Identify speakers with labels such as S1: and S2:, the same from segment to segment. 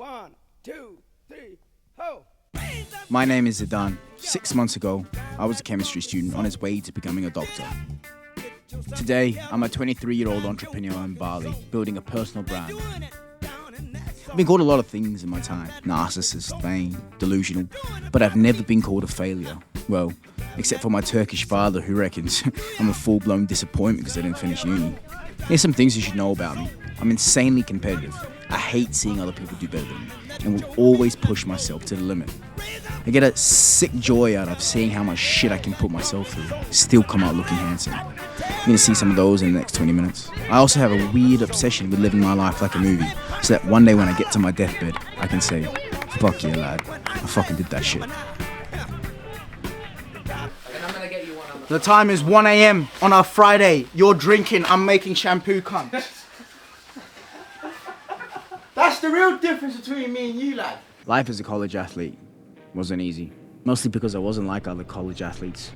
S1: 1, 2, 3, ho!
S2: My name is Zidane. 6 months ago, I was a chemistry student on his way to becoming a doctor. Today, I'm a 23-year-old entrepreneur in Bali, building a personal brand. I've been called a lot of things in my time. Narcissist, vain, delusional, but I've never been called a failure. Well, except for my Turkish father who reckons I'm a full-blown disappointment because I didn't finish uni. Here's some things you should know about me. I'm insanely competitive. I hate seeing other people do better than me and will always push myself to the limit. I get a sick joy out of seeing how much shit I can put myself through, still come out looking handsome. You're gonna see some of those in the next 20 minutes. I also have a weird obsession with living my life like a movie, so that one day when I get to my deathbed, I can say, fuck yeah lad, I fucking did that shit. The time is 1 a.m. on a Friday. You're drinking, I'm making shampoo, cunt. That's the real difference between me and you, lad. Life as a college athlete wasn't easy. Mostly because I wasn't like other college athletes.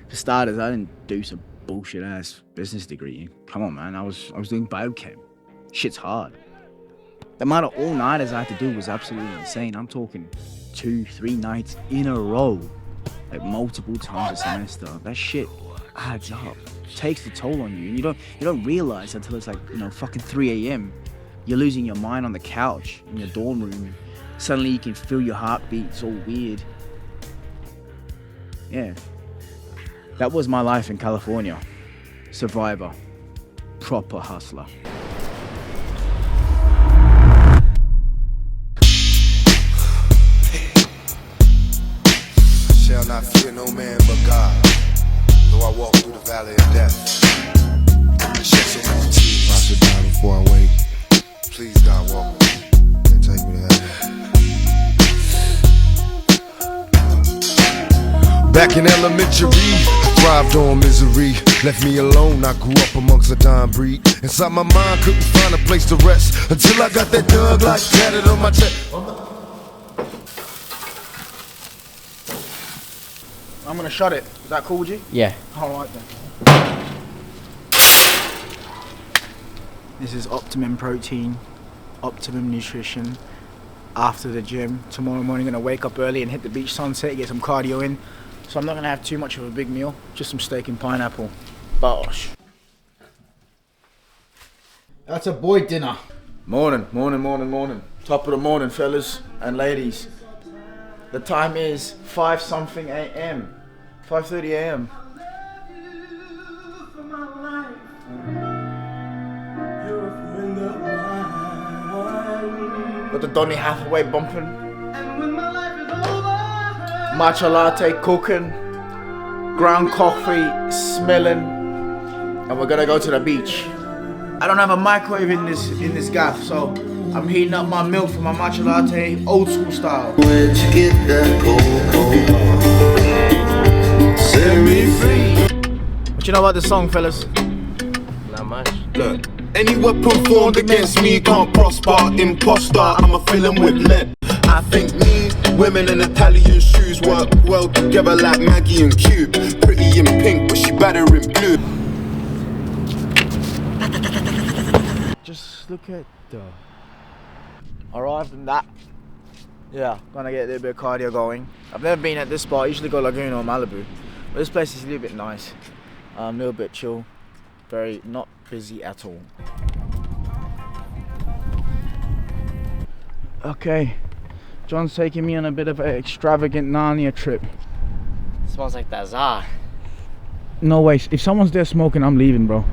S2: For starters, I didn't do some bullshit ass business degree. Come on, man, I was doing biochem. Shit's hard. The amount of all-nighters I had to do was absolutely insane. I'm talking 2-3 nights in a row, like multiple times a semester. That shit adds up, takes the toll on you, and you don't realize until it's like, fucking 3 a.m. You're losing your mind on the couch in your dorm room. Suddenly you can feel your heartbeat. It's all weird. Yeah. That was my life in California. Survivor. Proper hustler.
S3: Shall not fear no man but God. Though I walk through the valley of death. Shed so many tears. I should die before I wake. Please God walk with me and take me to heaven. Back in elementary, I thrived on misery. Left me alone, I grew up amongst a dying breed. Inside my mind, couldn't find a place to rest until I got that dug like tatted on my chest.
S2: I'm gonna shut it. Is that cool with you?
S4: Yeah.
S2: Alright then. This is optimum protein, optimum nutrition. After the gym, tomorrow morning I'm gonna wake up early and hit the beach sunset, get some cardio in. So I'm not gonna have too much of a big meal, just some steak and pineapple. Bosh. That's a boy dinner. Morning. Top of the morning, fellas and ladies. The time is 5 something a.m. 5:30 a.m. Got the Donny Hathaway bumping. Matcha latte cooking. Ground coffee smelling. And we're gonna go to the beach. I don't have a microwave in this gaff, so I'm heating up my milk for my matcha latte, old school style.
S5: Where'd you get that cold? Set me free.
S2: What you know about this song, fellas?
S4: Not much.
S5: Look, any weapon formed against me can't prosper. Imposter, I'm a villain with lead. I think me, women in Italian shoes work well together like Maggie and Cube. Pretty in pink, but she better in blue.
S2: Just look at the... Arrived in that. Yeah, gonna get a little bit of cardio going. I've never been at this spot. I usually go Laguna or Malibu. But this place is a little bit nice. A little bit chill. Very not busy at all. Okay. John's taking me on a bit of an extravagant Narnia trip.
S4: Smells like that Za.
S2: No way. If someone's there smoking, I'm leaving, bro.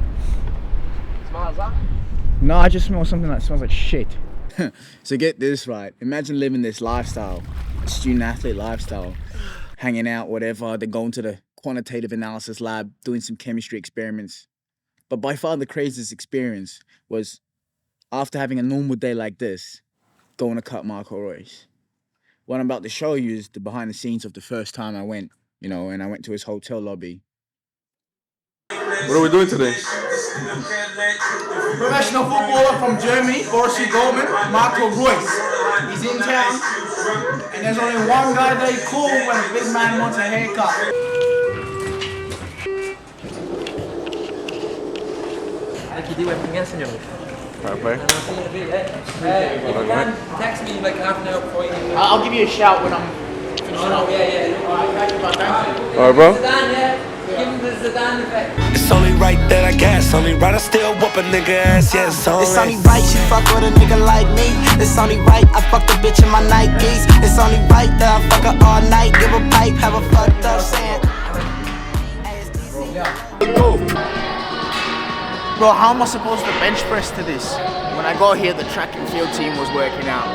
S4: Smell like Za?
S2: No, I just smell something that smells like shit. So get this right. Imagine living this lifestyle, student athlete lifestyle, hanging out, whatever, then going to the quantitative analysis lab, doing some chemistry experiments. But by far the craziest experience was after having a normal day like this, going to cut Marco Royce. What I'm about to show you is the behind the scenes of the first time I went, and I went to his hotel lobby.
S6: What are we doing today?
S2: Professional footballer from Germany, Borussia Dortmund, Marco Royce. He's in town, and there's only one guy they call when a big man wants a haircut.
S4: Aquí te voy a enseñar.
S6: Fair play.
S1: If you can, text me like half an hour before you leave.
S2: I'll give you a shout when I'm finishing up.
S1: Yeah.
S6: Alright, bro.
S1: Zidane, yeah. Give him the Zidane effect.
S7: It's only right that I guess, only right I still whoop a nigga ass, yeah, it's
S8: It's only right she fuck with a nigga like me. It's only right I fuck the bitch in my Nikes. It's only right that I fuck her all night. Give a pipe, have a fucked up sand.
S2: Bro, how am I supposed to bench press to this? When I got here, the track and field team was working out.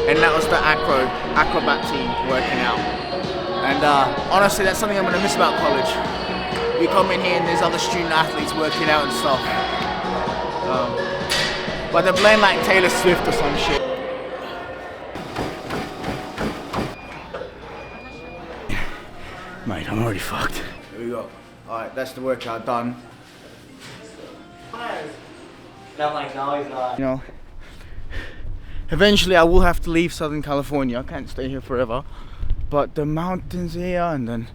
S2: And that was the acrobat team working out. And honestly, that's something I'm gonna miss about college. We come in here and there's other student athletes working out and stuff. But they're playing like Taylor Swift or some shit. Mate, I'm already fucked. Here we go. Alright, that's the workout done.
S4: I'm like, no, he's not.
S2: You know, eventually I will have to leave Southern California. I can't stay here forever. But the mountains here and then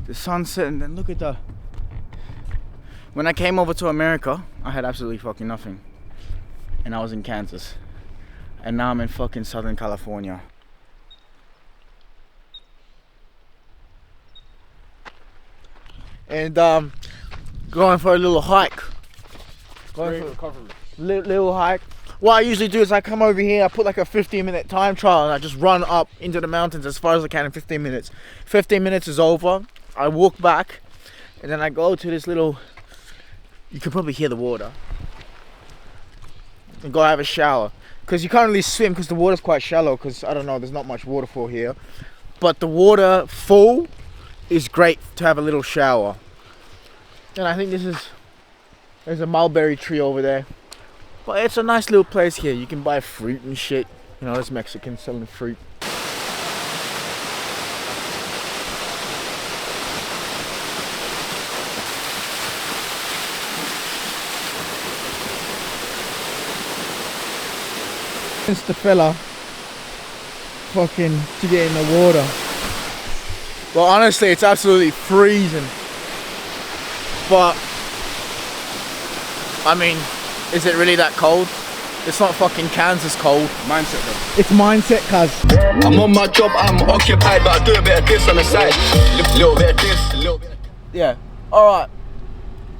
S2: the sunset and then look at the... When I came over to America, I had absolutely fucking nothing. And I was in Kansas. And now I'm in fucking Southern California. And going for a little hike. Little hike. What I usually do is I come over here, I put like a 15-minute time trial and I just run up into the mountains as far as I can in 15 minutes. 15 minutes is over, I walk back and then I go to this little, you can probably hear the water, and go have a shower. Because you can't really swim because the water's quite shallow because I don't know, there's not much waterfall here. But the waterfall is great to have a little shower. And I think there's a mulberry tree over there. But it's a nice little place here. You can buy fruit and shit. You know, there's Mexicans selling fruit. It's the fella fucking to get in the water. Well, honestly, it's absolutely freezing. But I mean, is it really that cold? It's not fucking Kansas cold.
S6: Mindset though.
S2: It's mindset, cuz.
S5: I'm on my job, I'm occupied, but I do a bit of this on the side. Little bit of this, a little bit of...
S2: Yeah. Alright.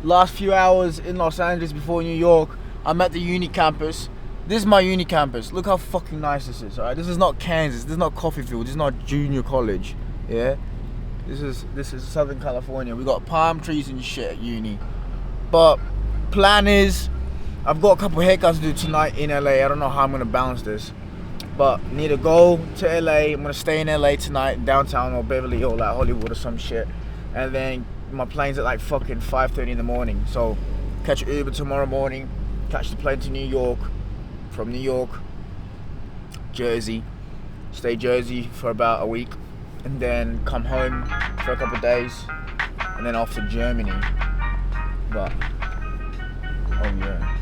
S2: Last few hours in Los Angeles before New York, I'm at the uni campus. This is my uni campus. Look how fucking nice this is, alright? This is not Kansas, this is not Coffeefield, this is not junior college. Yeah? This is Southern California. We got palm trees and shit at uni. But plan is, I've got a couple haircuts to do tonight in LA. I don't know how I'm gonna balance this, but need to go to LA. I'm gonna stay in LA tonight, downtown or Beverly or like Hollywood or some shit. And then my plane's at like fucking 5:30 in the morning. So catch an Uber tomorrow morning, catch the plane to New York. From New York, Jersey, stay Jersey for about a week, and then come home for a couple of days, and then off to Germany. But oh yeah.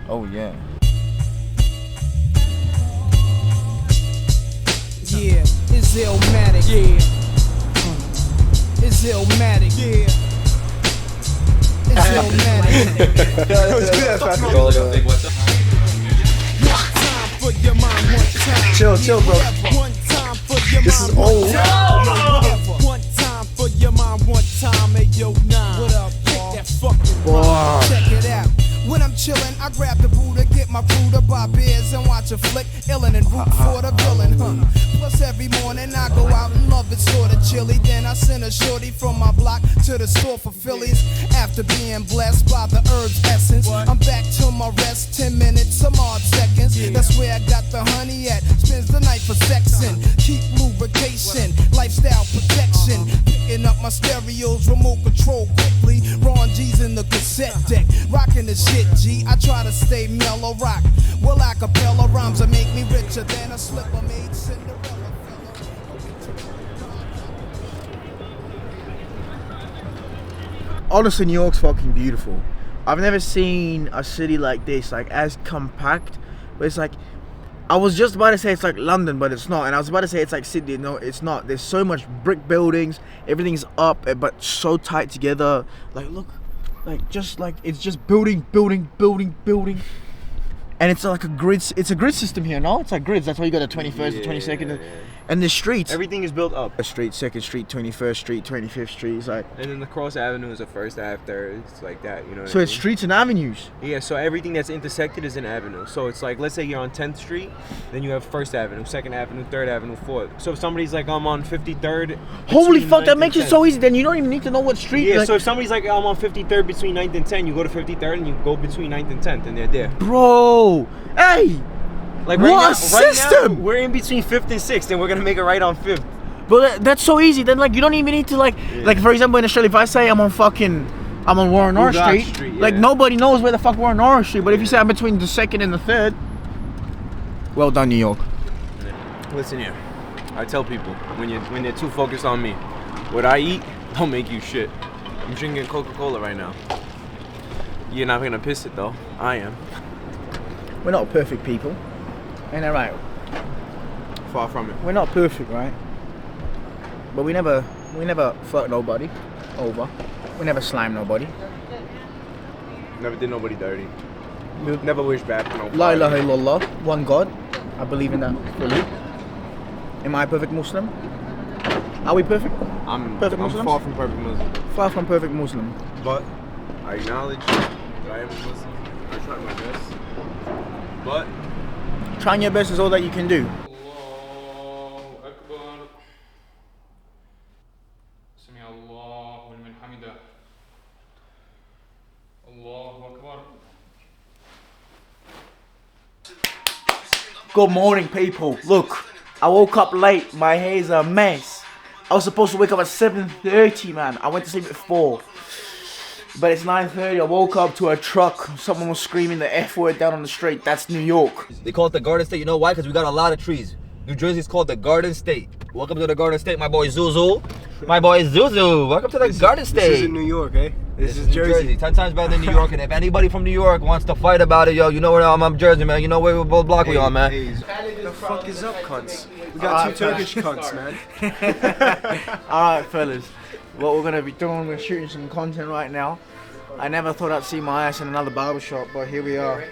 S2: Oh yeah.
S9: Yeah, it's Illmatic. Yeah. It's Illmatic. Yeah. It's Illmatic. One time for your mind, one time.
S6: Chill, bro.
S9: One time for your
S6: This is
S9: mind,
S6: old.
S9: one time for your mind, one time. Hey yo, nine. What up, Paul? That fucking check it out. When I'm chillin', I grab the Buddha, get my crew to buy beers and watch a flick, illin' and root for the villain, Plus every morning I go out and love it sorta chilly. Then I send a shorty from my block to the store for Phillies. After being blessed by the herb's essence, I'm back to my rest, 10 minutes, some odd seconds. That's where I got the honey at, spends the night for sexin'. Keep lubrication, lifestyle protection. Picking up my stereos, remote control quickly. Ron G's in the cassette deck, rockin' the shit. G, I try to stay mellow rock. Well, acapella rhymes that make me richer than a slipper made Cinderella.
S2: Honestly, New York's fucking beautiful. I've never seen a city like this, like as compact. But it's like, I was just about to say it's like London, but it's not. And I was about to say it's like Sydney. No, it's not. There's so much brick buildings. Everything's up, but so tight together. Like, look it's just building, and it's like a grid. It's a grid system here, no? It's like grids. That's why you got the 21st, the 22nd, and the streets.
S10: Everything is built up.
S2: A street, 2nd Street, 21st Street, 25th Street. It's like.
S10: And then the cross avenue is a first ave, third. It's like that, you know.
S2: So it's streets and avenues.
S10: Yeah. So everything that's intersected is an avenue. So it's like, let's say you're on 10th Street, then you have First Avenue, 2nd Avenue, 3rd Avenue, 4th. So if somebody's like, I'm on 53rd.
S2: Holy fuck! That
S10: 9th
S2: makes
S10: and
S2: it so easy. Then you don't even need to know what street.
S10: Yeah.
S2: Like,
S10: So if somebody's like, I'm on 53rd between 9th and 10th, you go to 53rd and you go between 9th and 10th, and they're there.
S2: bro, hey.
S10: Like
S2: What
S10: right
S2: a
S10: now,
S2: system!
S10: We're in between 5th and 6th, and we're gonna make a right on 5th.
S2: But that's so easy. Then like you don't even need to like for example in Australia, if I say I'm on Warren R Street, like nobody knows where the fuck Warren R Street. But if you say I'm between the 2nd and the 3rd, well done, New York.
S10: Listen here, I tell people when they're too focused on me, what I eat don't make you shit. I'm drinking Coca-Cola right now. You're not gonna piss it though. I am.
S2: We're not perfect people, ain't that right?
S10: Far from it.
S2: We're not perfect, right? But we never fuck nobody over. We never slime nobody.
S10: Never did nobody dirty. Never wish bad for nobody.
S2: La ilaha illallah, one God. I believe in that fully. Am I a perfect Muslim? Are we perfect?
S10: I'm
S2: Muslims?
S10: far from perfect Muslim.
S2: Far from perfect Muslim.
S10: But I acknowledge that I am a Muslim. I try my best. But
S2: Trying your best is all that you can do.
S6: Allahu Akbar. Sami Allahu liman hamida. Allahu Akbar.
S2: Good morning, people. Look, I woke up late. My hair's a mess. I was supposed to wake up at 7:30, man. I went to sleep at 4. But it's 9:30. I woke up to a truck. Someone was screaming the F word down on the street. That's New York.
S1: They call it the Garden State. You know why? Because we got a lot of trees. New Jersey's called the Garden State. Welcome to the Garden State, my boy Zuzu. My boy Zuzu. Welcome to the Garden State.
S10: this is in New York, eh? This is
S1: New
S10: Jersey.
S1: 10 times better than New York. And if anybody from New York wants to fight about it, yo, you know where I'm Jersey, man. You know where both block we are, man.
S10: What the fuck is up, cunts? We got 2 Turkish cunts, man.
S2: Alright, fellas. What we're gonna be doing, we're shooting some content right now. I never thought I'd see my ass in another barbershop, but here we are.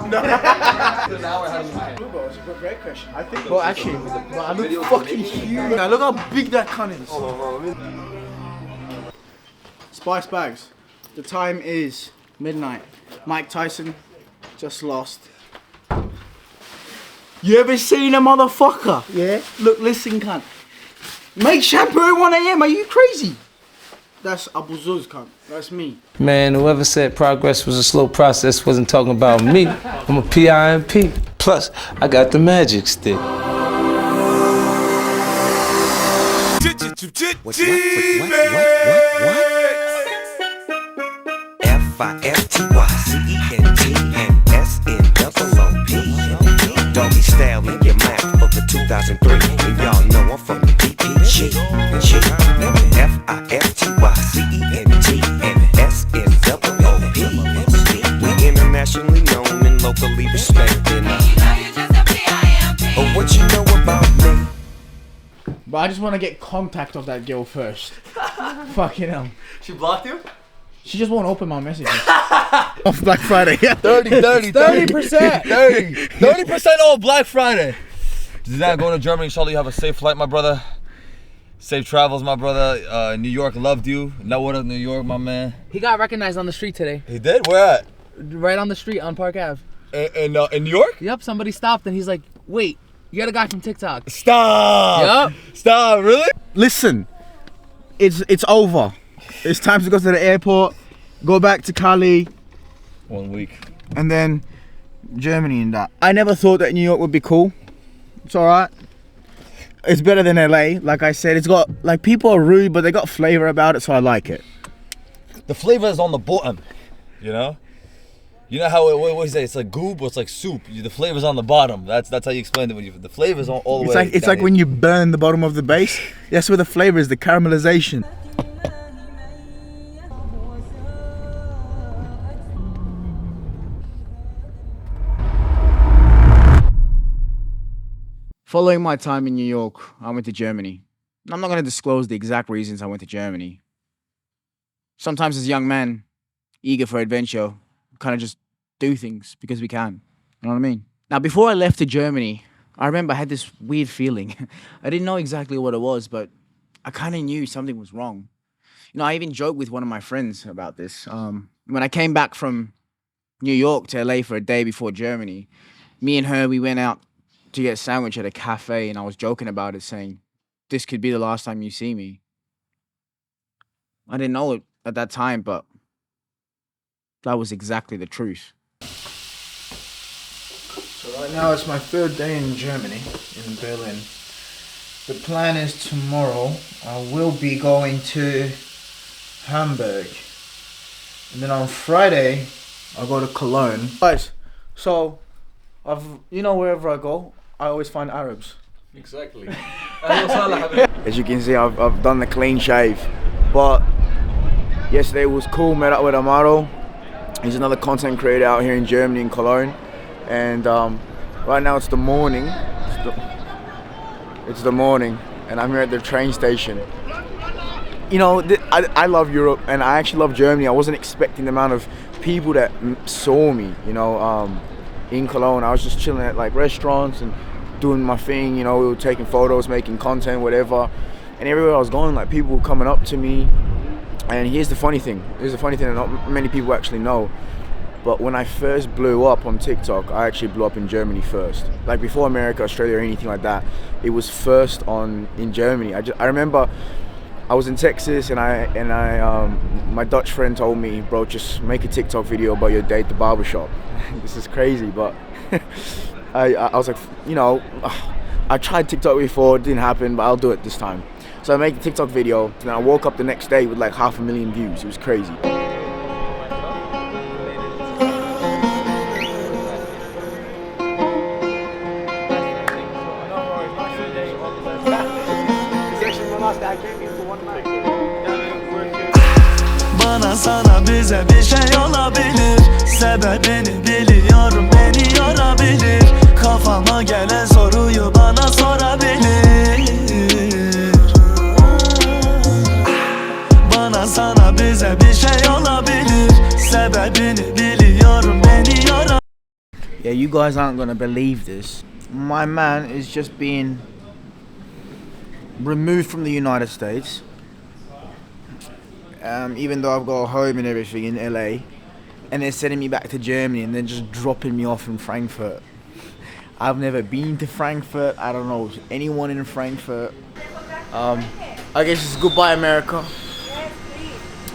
S1: Now we're having
S2: It's a great question. I think. Well, actually, I look fucking huge. Now look how big that cunt is. Spice bags. The time is midnight. Mike Tyson just lost. You ever seen a motherfucker? Yeah. Look, listen, cunt. Make shampoo at 1 a.m. Are you crazy? That's Abu Zuz, cunt. That's me.
S11: Man, whoever said progress was a slow process wasn't talking about me. I'm a PIMP. Plus, I got the magic stick.
S7: What? F-I-F-T-Y-C-E-N-T-N-S-N-O-O-P. Doggy style in your mouth for the 2003. And y'all know I'm from the DPG. F-I-F-T-Y-C-E-N-T-N-S-N-O-O-P. We internationally known and locally respected. Oh, what you know about me?
S2: But I just want to get contact of that girl first. Fucking hell.
S1: She blocked you?
S2: She just won't open my messages. Off Black Friday.
S1: 30%. 30% off Black Friday. Zidane, going to Germany. Inshallah, you have a safe flight, my brother. Safe travels, my brother. New York loved you. Now what up, New York, my man?
S4: He got recognized on the street today.
S1: He did? Where at?
S4: Right on the street on Park Ave.
S1: In New York?
S4: Yep, somebody stopped and he's like, wait, you got a guy from TikTok.
S1: Stop!
S4: Yep.
S1: Stop, really?
S2: Listen, it's over. It's time to go to the airport, go back to Cali,
S1: 1 week.
S2: and then Germany and that. I never thought that New York would be cool. It's alright. It's better than LA, like I said. It's got, like, people are rude, but they got flavor about it, so I like it.
S1: The flavor is on the bottom, you know? You know how, what do you say, it's like goop or it's like soup. The flavor's on the bottom. That's how you explain it. The flavor's on all the way.
S2: It's like when you burn the bottom of the base. That's where the flavor is, the caramelization. Following my time in New York, I went to Germany. I'm not going to disclose the exact reasons I went to Germany. Sometimes as young men, eager for adventure, kind of just do things because we can. You know what I mean? Now, before I left to Germany, I remember I had this weird feeling. I didn't know exactly what it was, but I kind of knew something was wrong. You know, I even joked with one of my friends about this. When I came back from New York to LA for a day before Germany, me and her, we went out to get a sandwich at a cafe, and I was joking about it, saying, this could be the last time you see me. I didn't know it at that time, but that was exactly the truth.
S12: So right now it's my third day in Germany, in Berlin. The plan is tomorrow I will be going to Hamburg. And then on Friday I'll go to Cologne. Guys, so wherever I go, I always find Arabs.
S10: Exactly.
S2: As you can see, I've done the clean shave. But yesterday was cool, met up with Amaro. He's another content creator out here in Germany, in Cologne. And right now it's the morning. It's the morning, and I'm here at the train station. You know, I love Europe, and I actually love Germany. I wasn't expecting the amount of people that saw me, in Cologne. I was just chilling at like restaurants and doing my thing, we were taking photos, making content, whatever. And everywhere I was going, like, people were coming up to me. And here's the funny thing that not many people actually know. But when I first blew up on TikTok, I actually blew up in Germany first. Like, before America, Australia, or anything like that, it was first in Germany. I remember I was in Texas, and my Dutch friend told me, bro, just make a TikTok video about your day at the barbershop. This is crazy, but I was like, I tried TikTok before, it didn't happen, but I'll do it this time. So I made the TikTok video, and then I woke up the next day with like 500,000 views. It was crazy.
S13: Bana sana bize bir şey olabilir. Sebebini biliyorum, beni yorabilir. Kafama gelen soruyu bana sorabilir. Bana sana bize bir şey olabilir. Sebebini biliyorum, beni yorabilir.
S2: Yeah, you guys aren't gonna believe this. My man is just being removed from the United States. Even though I've got a home and everything in LA, and they're sending me back to Germany and then just dropping me off in Frankfurt. I've never been to Frankfurt. I don't know anyone in Frankfurt. I guess it's goodbye, America.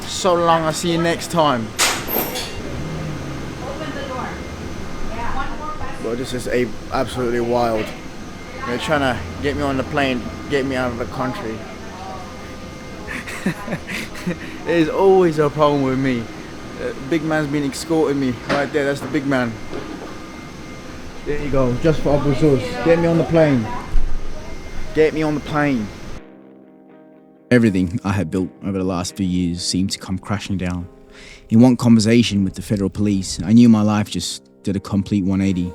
S2: So long, I'll see you next time. Well, this is absolutely wild. They're trying to get me on the plane, get me out of the country. There's always a problem with me. Big man's been escorting me. Right there, that's the big man. There you go, just for Upper Source. Get me on the plane. Get me on the plane. Everything I had built over the last few years seemed to come crashing down. In one conversation with the federal police, I knew my life just did a complete 180.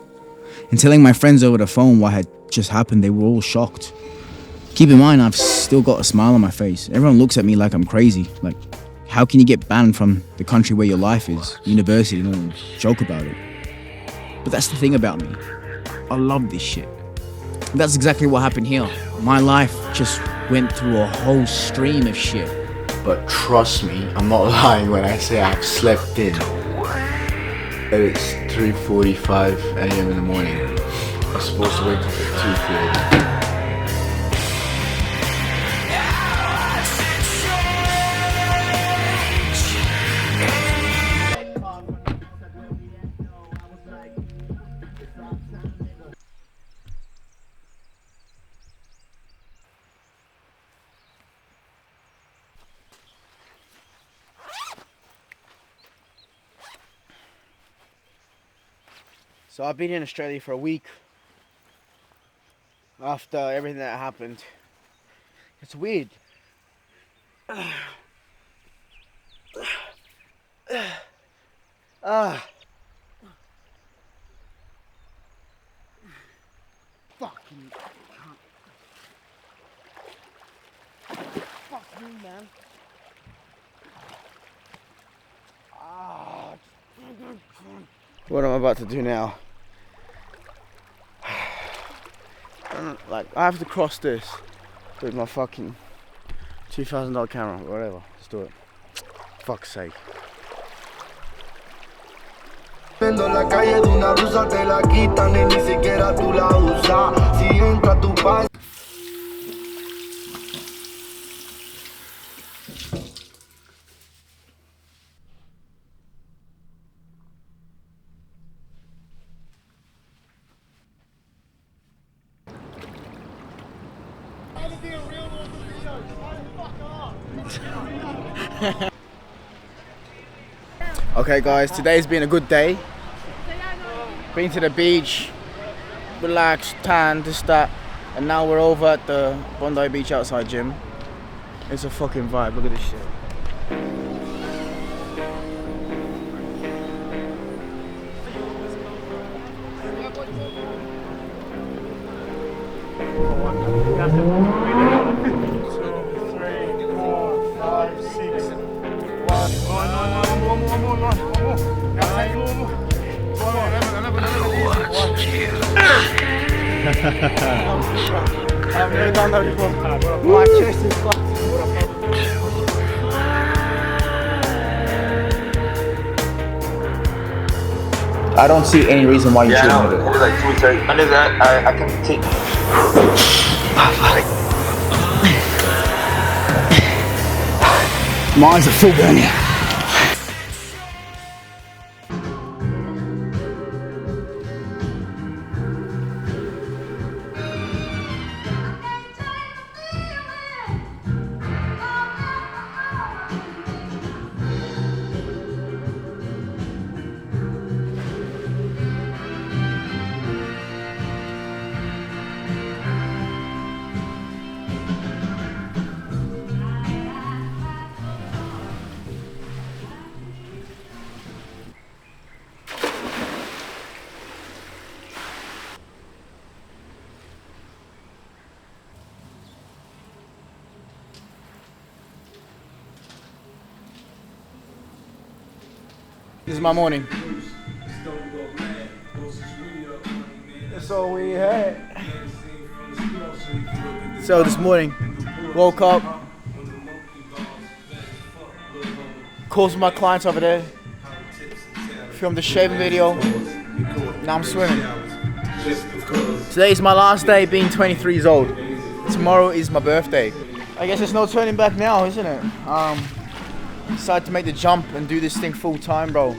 S2: And telling my friends over the phone what had just happened, they were all shocked. Keep in mind, I've still got a smile on my face. Everyone looks at me like I'm crazy. Like, how can you get banned from the country where your life is, university, and joke about it? But that's the thing about me. I love this shit. And that's exactly what happened here. My life just went through a whole stream of shit.
S12: But trust me, I'm not lying when I say I've slept in. It's 3:45 a.m. in the morning. I was supposed to wake up at 2:30.
S2: So I've been in Australia for a week after everything that happened. It's weird. Fucking cunt. Fuck me, man. what I'm about to do now. Like, I have to cross this with my fucking $2,000 camera, whatever. Let's do it. Fuck's sake.
S14: La calle de una rusa te la quitan y ni siquiera tú la usas. Si entra tu paz.
S2: Okay guys, today's been a good day. Been to the beach, relaxed, tan, this, that, and now we're over at the Bondi Beach outside gym. It's a fucking vibe, look at this shit. I've never done that before. My chest is fucked. I don't see any reason why you shouldn't do it.
S15: It's like 2:30. Under that, I can take.
S2: Mine's a full burning. This is my morning. That's all we had. So this morning, woke up, called my clients over there, filmed a shaving video, now I'm swimming. Today is my last day being 23 years old. Tomorrow is my birthday. I guess there's no turning back now, isn't it? Decided to make the jump and do this thing full time, bro.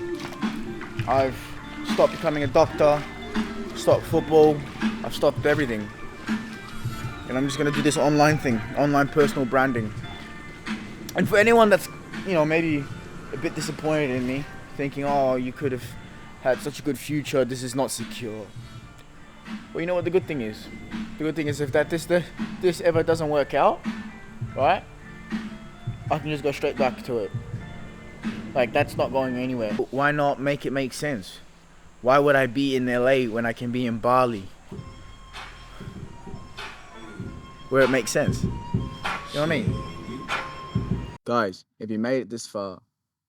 S2: I've stopped becoming a doctor, stopped football, I've stopped everything. And I'm just gonna do this online thing, online personal branding. And for anyone that's, you know, maybe a bit disappointed in me, thinking, oh, you could have had such a good future, this is not secure. Well, you know what the good thing is? The good thing is if this ever doesn't work out, right? I can just go straight back to it. Like, that's not going anywhere. Why not make it make sense? Why would I be in LA when I can be in Bali? Where it makes sense. You know what I mean? Guys, if you made it this far,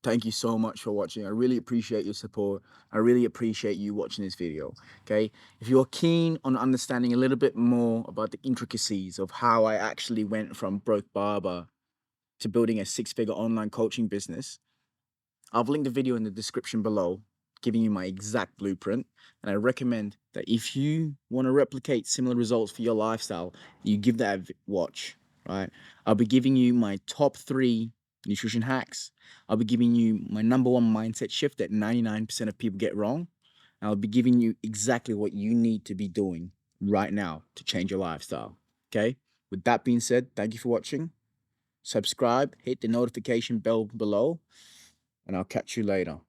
S2: thank you so much for watching. I really appreciate your support. I really appreciate you watching this video, okay? If you're keen on understanding a little bit more about the intricacies of how I actually went from broke barber to building a six-figure online coaching business, I've linked the video in the description below, giving you my exact blueprint. And I recommend that if you want to replicate similar results for your lifestyle, you give that a watch, right? I'll be giving you my top 3 nutrition hacks. I'll be giving you my #1 mindset shift that 99% of people get wrong. And I'll be giving you exactly what you need to be doing right now to change your lifestyle, okay? With that being said, thank you for watching. Subscribe, hit the notification bell below, and I'll catch you later.